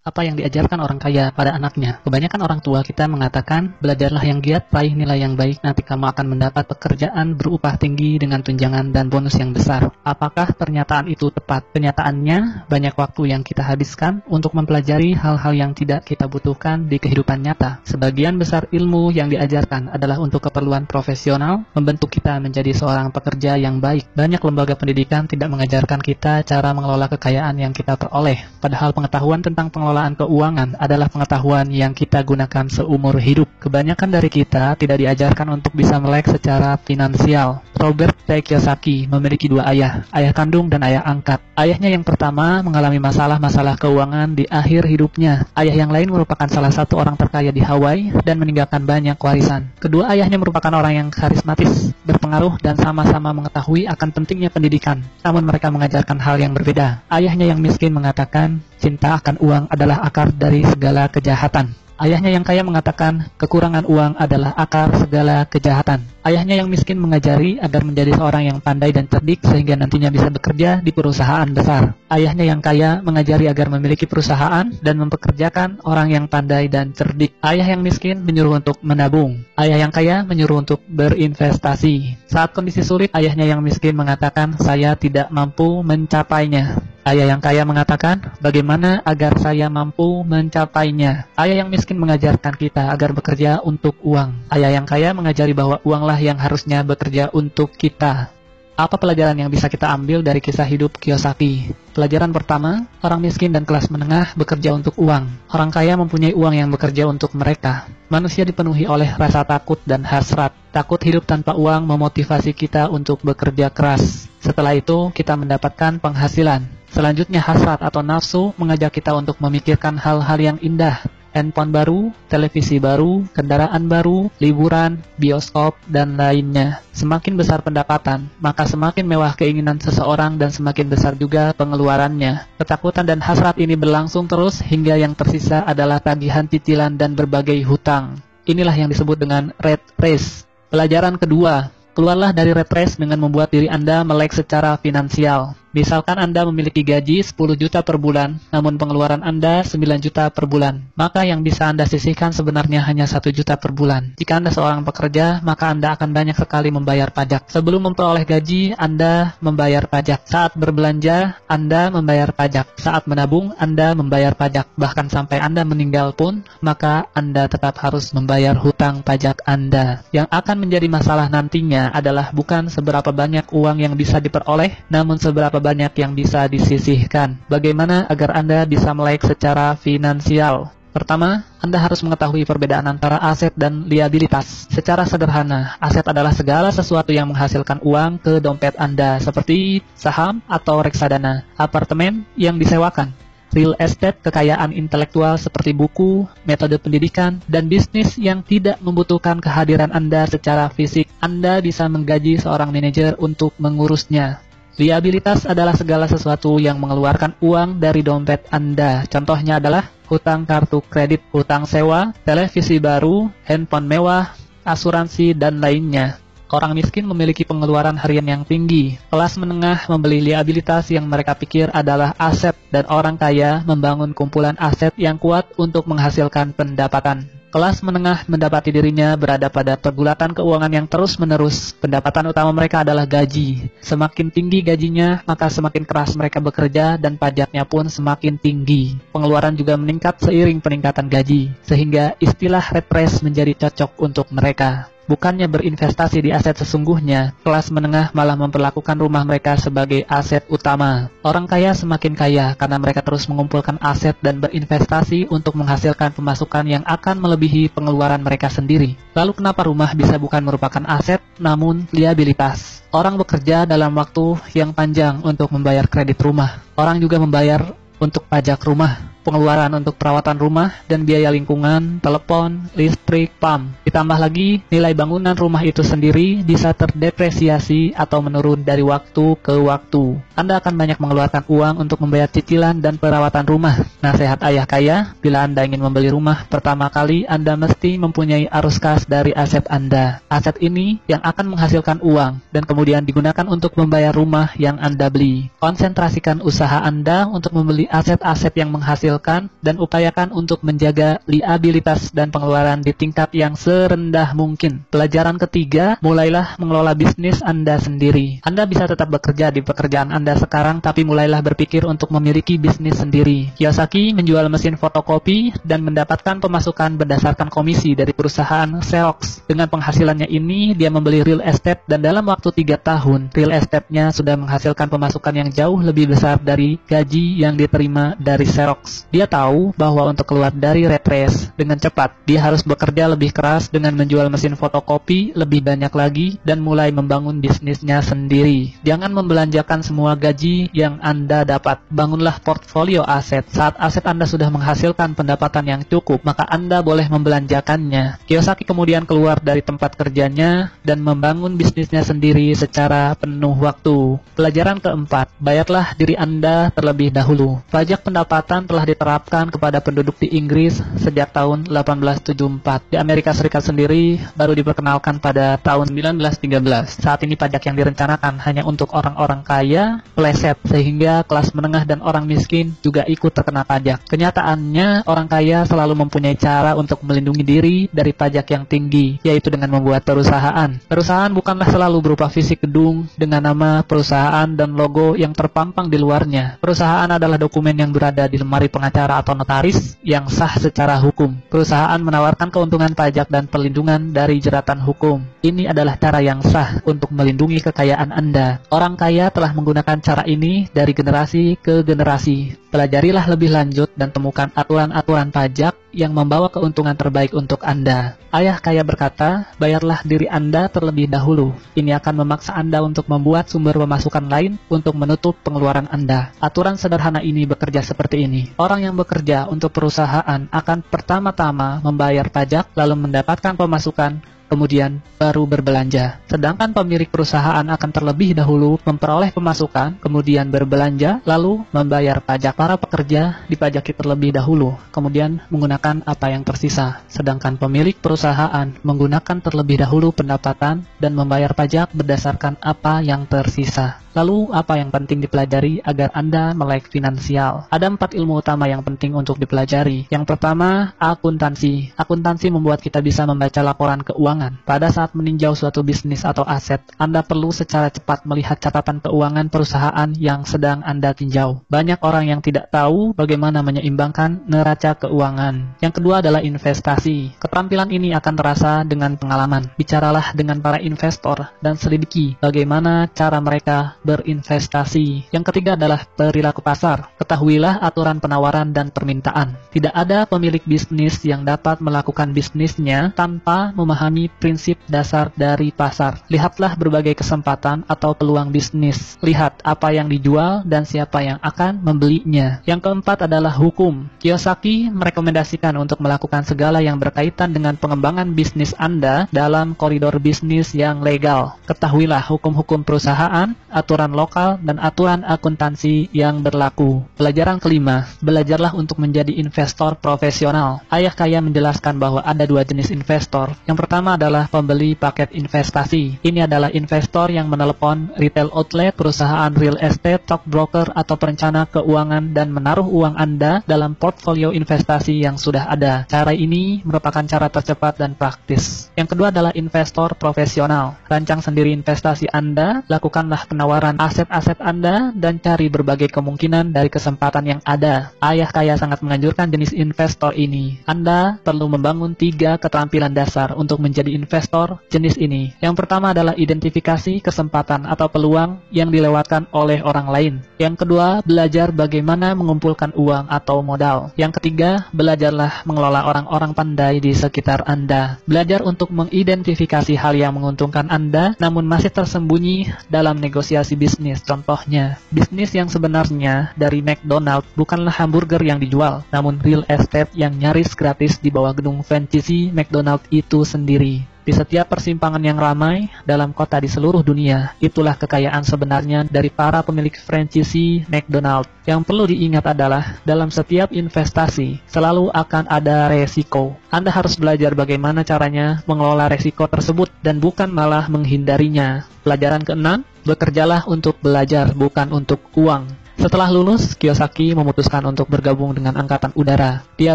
Apa yang diajarkan orang kaya pada anaknya? Kebanyakan orang tua kita mengatakan, belajarlah yang giat, raih nilai yang baik, nanti kamu akan mendapat pekerjaan berupah tinggi dengan tunjangan dan bonus yang besar. Apakah pernyataan itu tepat? Kenyataannya, banyak waktu yang kita habiskan untuk mempelajari hal-hal yang tidak kita butuhkan di kehidupan nyata. Sebagian besar ilmu yang diajarkan adalah untuk keperluan profesional, membentuk kita menjadi seorang pekerja yang baik. Banyak lembaga pendidikan tidak mengajarkan kita cara mengelola kekayaan yang kita peroleh. Padahal pengetahuan tentang pengelolaan keuangan adalah pengetahuan yang kita gunakan seumur hidup. Kebanyakan dari kita tidak diajarkan untuk bisa melek secara finansial. Robert T. Kiyosaki memiliki dua ayah kandung dan ayah angkat. Ayahnya yang pertama mengalami masalah-masalah keuangan di akhir hidupnya. Ayah yang lain merupakan salah satu orang terkaya di Hawaii dan meninggalkan banyak warisan. Kedua ayahnya merupakan orang yang karismatis, berpengaruh dan sama-sama mengetahui akan pentingnya pendidikan. Namun mereka mengajarkan hal yang berbeda. Ayahnya yang miskin mengatakan, cinta akan uang adalah akar dari segala kejahatan. Ayahnya yang kaya mengatakan, kekurangan uang adalah akar segala kejahatan. Ayahnya yang miskin mengajari agar menjadi seorang yang pandai dan cerdik sehingga nantinya bisa bekerja di perusahaan besar. Ayahnya yang kaya mengajari agar memiliki perusahaan dan mempekerjakan orang yang pandai dan cerdik. Ayah yang miskin menyuruh untuk menabung. Ayah yang kaya menyuruh untuk berinvestasi. Saat kondisi sulit, ayahnya yang miskin mengatakan, saya tidak mampu mencapainya. Ayah yang kaya mengatakan, bagaimana agar saya mampu mencapainya? Ayah yang miskin mengajarkan kita agar bekerja untuk uang. Ayah yang kaya mengajari bahwa uanglah yang harusnya bekerja untuk kita. Apa pelajaran yang bisa kita ambil dari kisah hidup Kiyosaki? Pelajaran pertama, orang miskin dan kelas menengah bekerja untuk uang. Orang kaya mempunyai uang yang bekerja untuk mereka. Manusia dipenuhi oleh rasa takut dan hasrat. Takut hidup tanpa uang memotivasi kita untuk bekerja keras. Setelah itu, kita mendapatkan penghasilan. Selanjutnya, hasrat atau nafsu mengajak kita untuk memikirkan hal-hal yang indah. Handphone baru, televisi baru, kendaraan baru, liburan, bioskop, dan lainnya. Semakin besar pendapatan, maka semakin mewah keinginan seseorang dan semakin besar juga pengeluarannya. Ketakutan dan hasrat ini berlangsung terus hingga yang tersisa adalah tagihan cicilan dan berbagai hutang. Inilah yang disebut dengan rat race. Pelajaran kedua, keluarlah dari rat race dengan membuat diri Anda melek secara finansial. Misalkan Anda memiliki gaji 10 juta per bulan, namun pengeluaran Anda 9 juta per bulan. Maka yang bisa Anda sisihkan sebenarnya hanya 1 juta per bulan. Jika Anda seorang pekerja, maka Anda akan banyak sekali membayar pajak. Sebelum memperoleh gaji, Anda membayar pajak. Saat berbelanja, Anda membayar pajak. Saat menabung, Anda membayar pajak. Bahkan sampai Anda meninggal pun, maka Anda tetap harus membayar hutang pajak Anda. Yang akan menjadi masalah nantinya adalah bukan seberapa banyak uang yang bisa diperoleh, namun seberapa banyak yang bisa disisihkan. Bagaimana agar Anda bisa melek secara finansial? Pertama, Anda harus mengetahui perbedaan antara aset dan liabilitas. Secara sederhana, aset adalah segala sesuatu yang menghasilkan uang ke dompet Anda, seperti saham atau reksadana, apartemen yang disewakan, real estate, kekayaan intelektual seperti buku, metode pendidikan, dan bisnis yang tidak membutuhkan kehadiran Anda secara fisik. Anda bisa menggaji seorang manajer untuk mengurusnya. Liabilitas adalah segala sesuatu yang mengeluarkan uang dari dompet Anda. Contohnya adalah hutang kartu kredit, hutang sewa, televisi baru, handphone mewah, asuransi, dan lainnya. Orang miskin memiliki pengeluaran harian yang tinggi. Kelas menengah membeli liabilitas yang mereka pikir adalah aset, dan orang kaya membangun kumpulan aset yang kuat untuk menghasilkan pendapatan. Kelas menengah mendapati dirinya berada pada pergulatan keuangan yang terus-menerus. Pendapatan utama mereka adalah gaji. Semakin tinggi gajinya, maka semakin keras mereka bekerja dan pajaknya pun semakin tinggi. Pengeluaran juga meningkat seiring peningkatan gaji, sehingga istilah rat race menjadi cocok untuk mereka. Bukannya berinvestasi di aset sesungguhnya, kelas menengah malah memperlakukan rumah mereka sebagai aset utama. Orang kaya semakin kaya karena mereka terus mengumpulkan aset dan berinvestasi untuk menghasilkan pemasukan yang akan melebihi pengeluaran mereka sendiri. Lalu kenapa rumah bisa bukan merupakan aset, namun liabilitas? Orang bekerja dalam waktu yang panjang untuk membayar kredit rumah. Orang juga membayar untuk pajak rumah, pengeluaran untuk perawatan rumah, dan biaya lingkungan, telepon, listrik, PAM. Ditambah lagi, nilai bangunan rumah itu sendiri bisa terdepresiasi atau menurun dari waktu ke waktu. Anda akan banyak mengeluarkan uang untuk membayar cicilan dan perawatan rumah. Nasihat ayah kaya, bila Anda ingin membeli rumah, pertama kali Anda mesti mempunyai arus kas dari aset Anda. Aset ini yang akan menghasilkan uang, dan kemudian digunakan untuk membayar rumah yang Anda beli. Konsentrasikan usaha Anda untuk membeli aset-aset yang menghasilkan menghasilkan, dan upayakan untuk menjaga liabilitas dan pengeluaran di tingkat yang serendah mungkin. Pelajaran ketiga, mulailah mengelola bisnis Anda sendiri. Anda bisa tetap bekerja di pekerjaan Anda sekarang, tapi mulailah berpikir untuk memiliki bisnis sendiri. Kiyosaki menjual mesin fotokopi dan mendapatkan pemasukan berdasarkan komisi dari perusahaan Xerox. Dengan penghasilannya ini, dia membeli real estate dan dalam waktu 3 tahun, real estate-nya sudah menghasilkan pemasukan yang jauh lebih besar dari gaji yang diterima dari Xerox. Dia tahu bahwa untuk keluar dari rat race dengan cepat, dia harus bekerja lebih keras dengan menjual mesin fotokopi lebih banyak lagi dan mulai membangun bisnisnya sendiri. Jangan membelanjakan semua gaji yang Anda dapat. Bangunlah portfolio aset. Saat aset Anda sudah menghasilkan pendapatan yang cukup, maka Anda boleh membelanjakannya. Kiyosaki kemudian keluar dari tempat kerjanya dan membangun bisnisnya sendiri secara penuh waktu. Pelajaran keempat, bayarlah diri Anda terlebih dahulu. Pajak pendapatan telah diterapkan kepada penduduk di Inggris sejak tahun 1874. Di Amerika Serikat sendiri baru diperkenalkan pada tahun 1913. Saat ini pajak yang direncanakan hanya untuk orang-orang kaya, pleset, sehingga kelas menengah dan orang miskin juga ikut terkena pajak. Kenyataannya, orang kaya selalu mempunyai cara untuk melindungi diri dari pajak yang tinggi, yaitu dengan membuat perusahaan. Perusahaan bukanlah selalu berupa fisik gedung dengan nama perusahaan dan logo yang terpampang di luarnya. Perusahaan adalah dokumen yang berada di lemari pengacara atau notaris yang sah secara hukum. Perusahaan menawarkan keuntungan pajak dan perlindungan dari jeratan hukum. Ini adalah cara yang sah untuk melindungi kekayaan Anda. Orang kaya telah menggunakan cara ini dari generasi ke generasi. Pelajarilah lebih lanjut dan temukan aturan-aturan pajak yang membawa keuntungan terbaik untuk Anda. Ayah kaya berkata, bayarlah diri Anda terlebih dahulu. Ini akan memaksa Anda untuk membuat sumber pemasukan lain untuk menutup pengeluaran Anda. Aturan sederhana ini bekerja seperti ini. Orang yang bekerja untuk perusahaan akan pertama-tama membayar pajak, lalu mendapatkan pemasukan, kemudian baru berbelanja. Sedangkan pemilik perusahaan akan terlebih dahulu memperoleh pemasukan, kemudian berbelanja, lalu membayar pajak. Para pekerja dipajaki terlebih dahulu, kemudian menggunakan apa yang tersisa. Sedangkan pemilik perusahaan menggunakan terlebih dahulu pendapatan dan membayar pajak berdasarkan apa yang tersisa. Lalu, apa yang penting dipelajari agar Anda melek finansial? Ada 4 ilmu utama yang penting untuk dipelajari. Yang pertama, akuntansi. Akuntansi membuat kita bisa membaca laporan keuangan. Pada saat meninjau suatu bisnis atau aset, Anda perlu secara cepat melihat catatan keuangan perusahaan yang sedang Anda tinjau. Banyak orang yang tidak tahu bagaimana menyeimbangkan neraca keuangan. Yang kedua adalah investasi. Keterampilan ini akan terasa dengan pengalaman. Bicaralah dengan para investor dan selidiki bagaimana cara mereka berinvestasi. Yang ketiga adalah perilaku pasar. Ketahuilah aturan penawaran dan permintaan. Tidak ada pemilik bisnis yang dapat melakukan bisnisnya tanpa memahami prinsip dasar dari pasar. Lihatlah berbagai kesempatan atau peluang bisnis. Lihat apa yang dijual dan siapa yang akan membelinya. Yang keempat adalah hukum. Kiyosaki merekomendasikan untuk melakukan segala yang berkaitan dengan pengembangan bisnis Anda dalam koridor bisnis yang legal. Ketahuilah hukum-hukum perusahaan, aturan lokal, dan aturan akuntansi yang berlaku. Pelajaran kelima, belajarlah untuk menjadi investor profesional. Ayah kaya menjelaskan bahwa ada 2 jenis investor. Yang pertama adalah pembeli paket investasi. Ini adalah investor yang menelepon retail outlet, perusahaan real estate, stockbroker, atau perencana keuangan dan menaruh uang Anda dalam portfolio investasi yang sudah ada. Cara ini merupakan cara tercepat dan praktis. Yang kedua adalah investor profesional. Rancang sendiri investasi Anda, lakukanlah penawaran aset-aset Anda, dan cari berbagai kemungkinan dari kesempatan yang ada. Ayah kaya sangat menganjurkan jenis investor ini. Anda perlu membangun 3 keterampilan dasar untuk menjadi investor jenis ini. Yang pertama adalah identifikasi kesempatan atau peluang yang dilewatkan oleh orang lain. Yang kedua, belajar bagaimana mengumpulkan uang atau modal. Yang ketiga, belajarlah mengelola orang-orang pandai di sekitar Anda. Belajar untuk mengidentifikasi hal yang menguntungkan Anda, namun masih tersembunyi dalam negosiasi bisnis. Contohnya, bisnis yang sebenarnya dari McDonald bukanlah hamburger yang dijual, namun real estate yang nyaris gratis di bawah gedung franchise McDonald itu sendiri. Di setiap persimpangan yang ramai dalam kota di seluruh dunia, itulah kekayaan sebenarnya dari para pemilik franchise McDonald. Yang perlu diingat adalah, dalam setiap investasi, selalu akan ada resiko. Anda harus belajar bagaimana caranya mengelola resiko tersebut, dan bukan malah menghindarinya. Pelajaran keenam, bekerjalah untuk belajar, bukan untuk uang. Setelah lulus, Kiyosaki memutuskan untuk bergabung dengan Angkatan Udara. Dia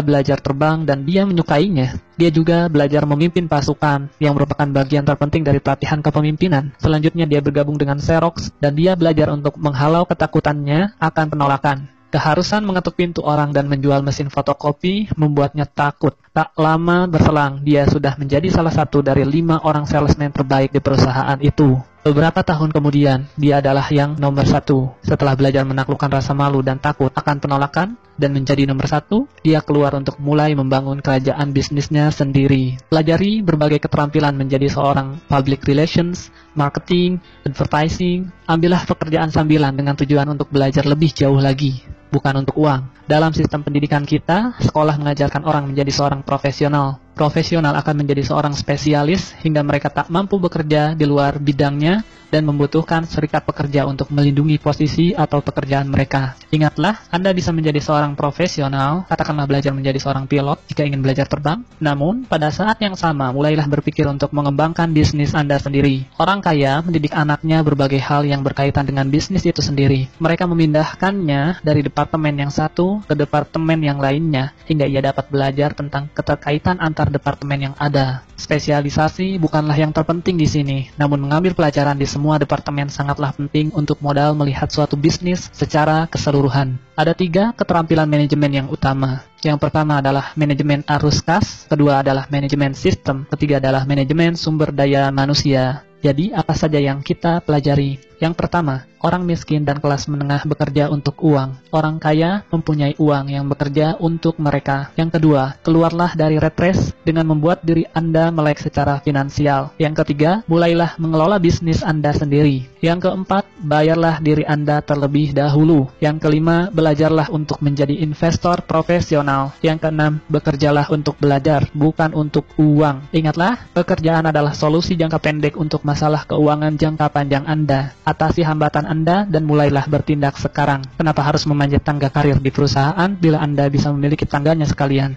belajar terbang dan dia menyukainya. Dia juga belajar memimpin pasukan, yang merupakan bagian terpenting dari pelatihan kepemimpinan. Selanjutnya dia bergabung dengan Xerox, dan dia belajar untuk menghalau ketakutannya akan penolakan. Keharusan mengetuk pintu orang dan menjual mesin fotokopi membuatnya takut. Tak lama berselang, dia sudah menjadi salah satu dari 5 orang salesman terbaik di perusahaan itu. Beberapa tahun kemudian, dia adalah yang nomor 1. Setelah belajar menaklukkan rasa malu dan takut akan penolakan, dan menjadi nomor 1, dia keluar untuk mulai membangun kerajaan bisnisnya sendiri. Pelajari berbagai keterampilan menjadi seorang public relations, marketing, advertising. Ambillah pekerjaan sambilan dengan tujuan untuk belajar lebih jauh lagi, bukan untuk uang. Dalam sistem pendidikan kita, sekolah mengajarkan orang menjadi seorang profesional. Profesional akan menjadi seorang spesialis hingga mereka tak mampu bekerja di luar bidangnya dan membutuhkan serikat pekerja untuk melindungi posisi atau pekerjaan mereka. Ingatlah, Anda bisa menjadi seorang profesional, katakanlah belajar menjadi seorang pilot jika ingin belajar terbang. Namun, pada saat yang sama, mulailah berpikir untuk mengembangkan bisnis Anda sendiri. Orang kaya mendidik anaknya berbagai hal yang berkaitan dengan bisnis itu sendiri. Mereka memindahkannya dari departemen yang satu ke departemen yang lainnya, hingga ia dapat belajar tentang keterkaitan antar departemen yang ada. Spesialisasi bukanlah yang terpenting di sini, namun mengambil pelajaran di semua departemen sangatlah penting untuk modal melihat suatu bisnis secara keseluruhan. Ada 3 keterampilan manajemen yang utama. Yang pertama adalah manajemen arus kas, kedua adalah manajemen sistem, ketiga adalah manajemen sumber daya manusia. Jadi, apa saja yang kita pelajari? Yang pertama, orang miskin dan kelas menengah bekerja untuk uang. Orang kaya mempunyai uang yang bekerja untuk mereka. Yang kedua, keluarlah dari rat race dengan membuat diri Anda melek secara finansial. Yang ketiga, mulailah mengelola bisnis Anda sendiri. Yang keempat, bayarlah diri Anda terlebih dahulu. Yang kelima, belajarlah untuk menjadi investor profesional. Yang keenam, bekerjalah untuk belajar, bukan untuk uang. Ingatlah, pekerjaan adalah solusi jangka pendek untuk masalah keuangan jangka panjang Anda. Atasi hambatan Anda dan mulailah bertindak sekarang. Kenapa harus memanjat tangga karir di perusahaan bila Anda bisa memiliki tangganya sekalian?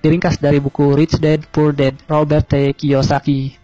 Diringkas dari buku Rich Dad Poor Dad, Robert T. Kiyosaki.